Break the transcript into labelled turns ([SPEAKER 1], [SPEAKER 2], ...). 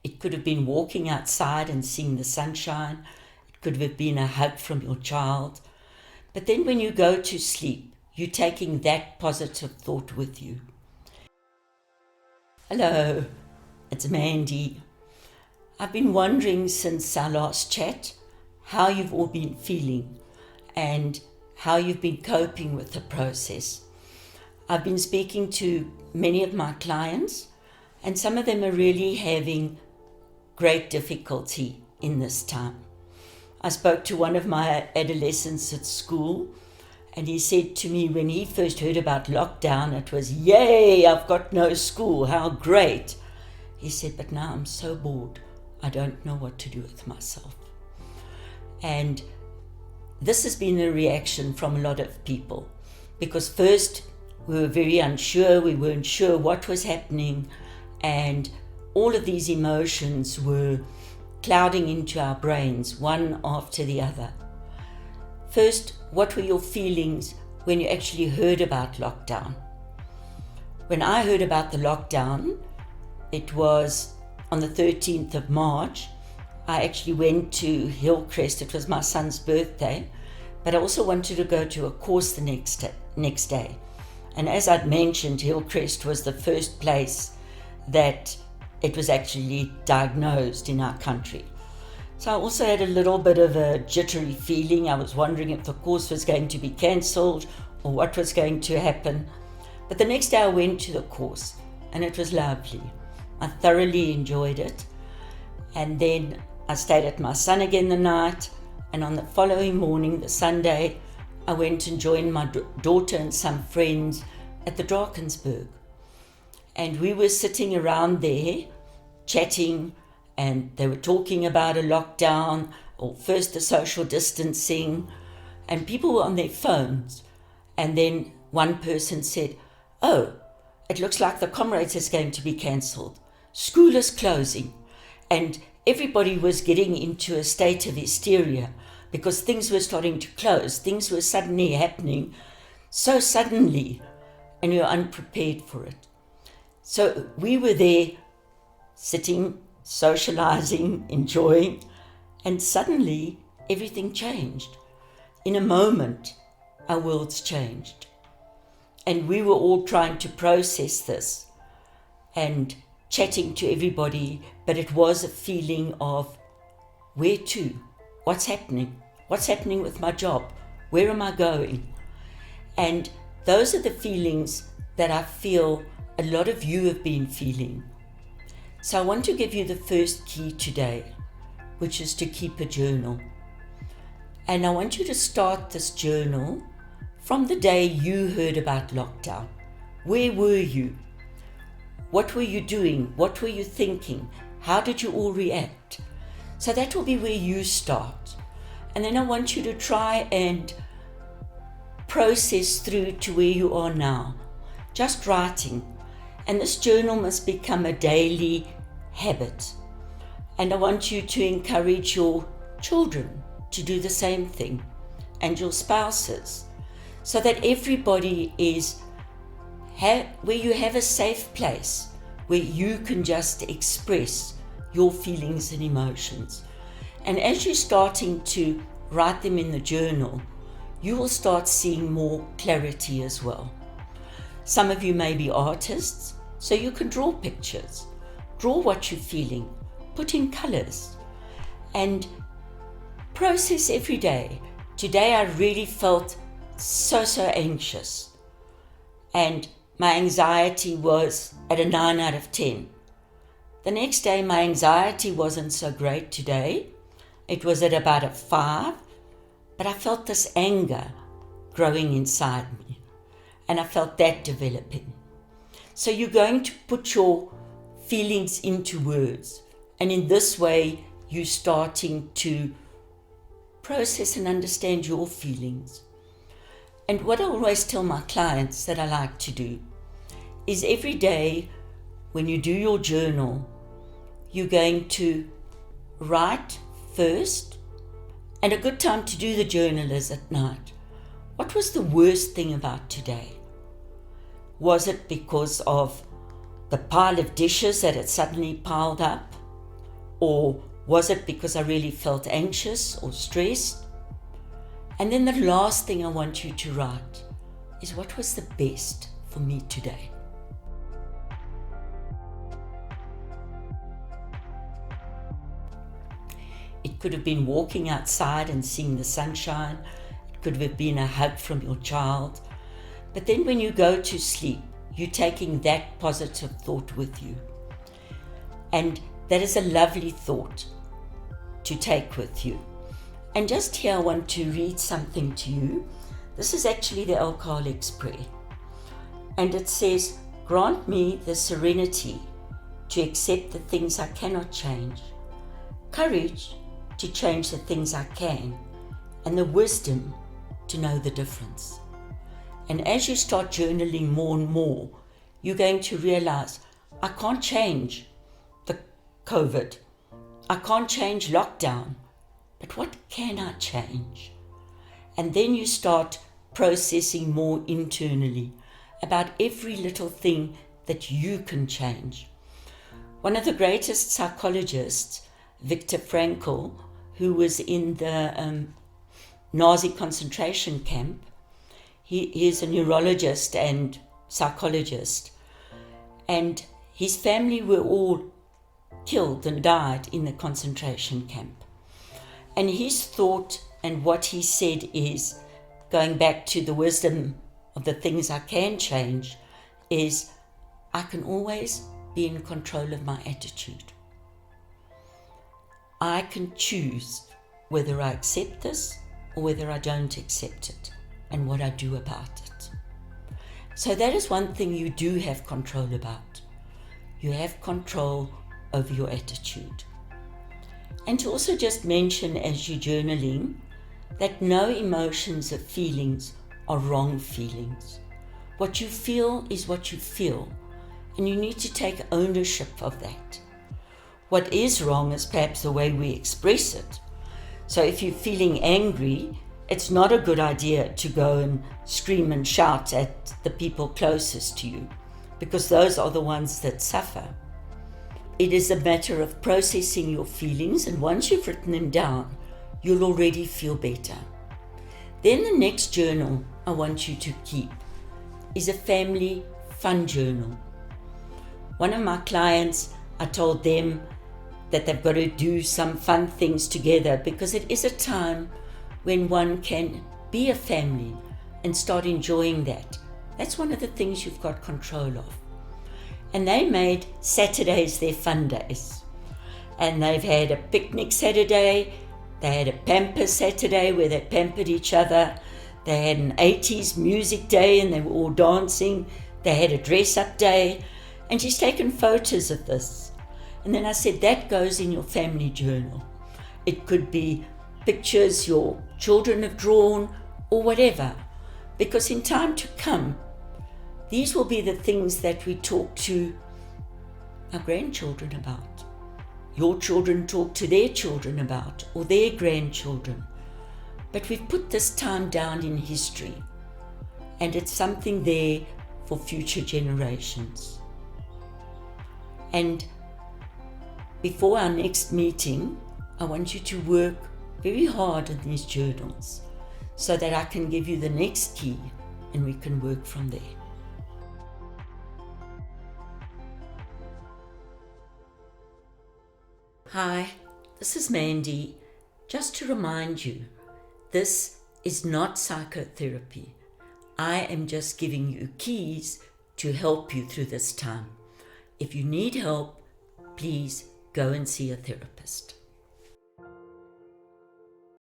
[SPEAKER 1] It could have been walking outside and seeing the sunshine. It could have been a hug from your child. But then when you go to sleep, you're taking that positive thought with you. Hello, it's Mandy. I've been wondering since our last chat how you've all been feeling and how you've been coping with the process. I've been speaking to many of my clients, and some of them are really having great difficulty in this time. I spoke to one of my adolescents at school, and he said to me when he first heard about lockdown, it was, "Yay, I've got no school, how great." He said, "But now I'm so bored, I don't know what to do with myself." And this has been a reaction from a lot of people, because first we were very unsure, we weren't sure what was happening, and all of these emotions were clouding into our brains, one after the other. First, what were your feelings when you actually heard about lockdown? When I heard about the lockdown, it was on the 13th of March. I actually went to Hillcrest. It was my son's birthday, but I also wanted to go to a course the next day. And as I'd mentioned, Hillcrest was the first place that it was actually diagnosed in our country. So I also had a little bit of a jittery feeling. I was wondering if the course was going to be cancelled or what was going to happen. But the next day I went to the course and it was lovely. I thoroughly enjoyed it. And then I stayed at my son again the night, and on the following morning, the Sunday, I went and joined my daughter and some friends at the Drakensberg. And we were sitting around there, chatting, and they were talking about a lockdown, or first the social distancing, and people were on their phones. And then one person said, "Oh, it looks like the Comrades is going to be cancelled. School is closing." And everybody was getting into a state of hysteria because things were starting to close. Things were suddenly happening so suddenly, and you're unprepared for it. So we were there sitting, socializing, enjoying, and suddenly everything changed. In a moment, our worlds changed. And we were all trying to process this and chatting to everybody, but it was a feeling of, where to? What's happening? What's happening with my job? Where am I going? And those are the feelings that I feel a lot of you have been feeling. So I want to give you the first key today, which is to keep a journal. And I want you to start this journal from the day you heard about lockdown. Where were you? What were you doing? What were you thinking? How did you all react? So that will be where you start. And then I want you to try and process through to where you are now. Just writing. And this journal must become a daily habit. And I want you to encourage your children to do the same thing, and your spouses, so that everybody is where you have a safe place where you can just express your feelings and emotions. And as you're starting to write them in the journal, you will start seeing more clarity as well. Some of you may be artists, so you can draw pictures, draw what you're feeling, put in colors, and process every day. Today I really felt so anxious, and my anxiety was at a 9 out of 10. The next day my anxiety wasn't so great today. It was at about a 5, but I felt this anger growing inside me, and I felt that developing. So you're going to put your feelings into words, and in this way you're starting to process and understand your feelings. And what I always tell my clients that I like to do is every day when you do your journal, you're going to write first, and a good time to do the journal is at night. What was the worst thing about today? Was it because of the pile of dishes that had suddenly piled up? Or was it because I really felt anxious or stressed? And then the last thing I want you to write is, what was the best for me today? It could have been walking outside and seeing the sunshine. It could have been a hug from your child. But then when you go to sleep, you're taking that positive thought with you. And that is a lovely thought to take with you. And just here I want to read something to you. This is actually the Alcoholic's Prayer. And it says, grant me the serenity to accept the things I cannot change, courage to change the things I can, and the wisdom to know the difference. And as you start journaling more and more, you're going to realize, I can't change the COVID. I can't change lockdown. But what can I change? And then you start processing more internally about every little thing that you can change. One of the greatest psychologists, Viktor Frankl, who was in the Nazi concentration camp, he is a neurologist and psychologist, and his family were all killed and died in the concentration camp. And his thought and what he said is, going back to the wisdom of the things I can change, is I can always be in control of my attitude. I can choose whether I accept this or whether I don't accept it, and what I do about it. So that is one thing you do have control about. You have control over your attitude. And to also just mention as you're journaling that no emotions or feelings are wrong feelings. What you feel is what you feel, and you need to take ownership of that. What is wrong is perhaps the way we express it. So if you're feeling angry, it's not a good idea to go and scream and shout at the people closest to you, because those are the ones that suffer. It is a matter of processing your feelings, and once you've written them down, you'll already feel better. Then the next journal I want you to keep is a family fun journal. One of my clients, I told them that they've got to do some fun things together, because it is a time when one can be a family and start enjoying that. That's one of the things you've got control of. And they made Saturdays their fun days. And they've had a picnic Saturday, they had a pamper Saturday where they pampered each other, they had an 80s music day and they were all dancing, they had a dress-up day, and she's taken photos of this. And then I said, that goes in your family journal. It could be pictures your children have drawn or whatever, because in time to come, these will be the things that we talk to our grandchildren about. Your children talk to their children about, or their grandchildren. But we've put this time down in history, and it's something there for future generations. And before our next meeting, I want you to work very hard on these journals so that I can give you the next key and we can work from there. Hi, this is Mandy. Just to remind you, this is not psychotherapy. I am just giving you keys to help you through this time. If you need help, please go and see a therapist.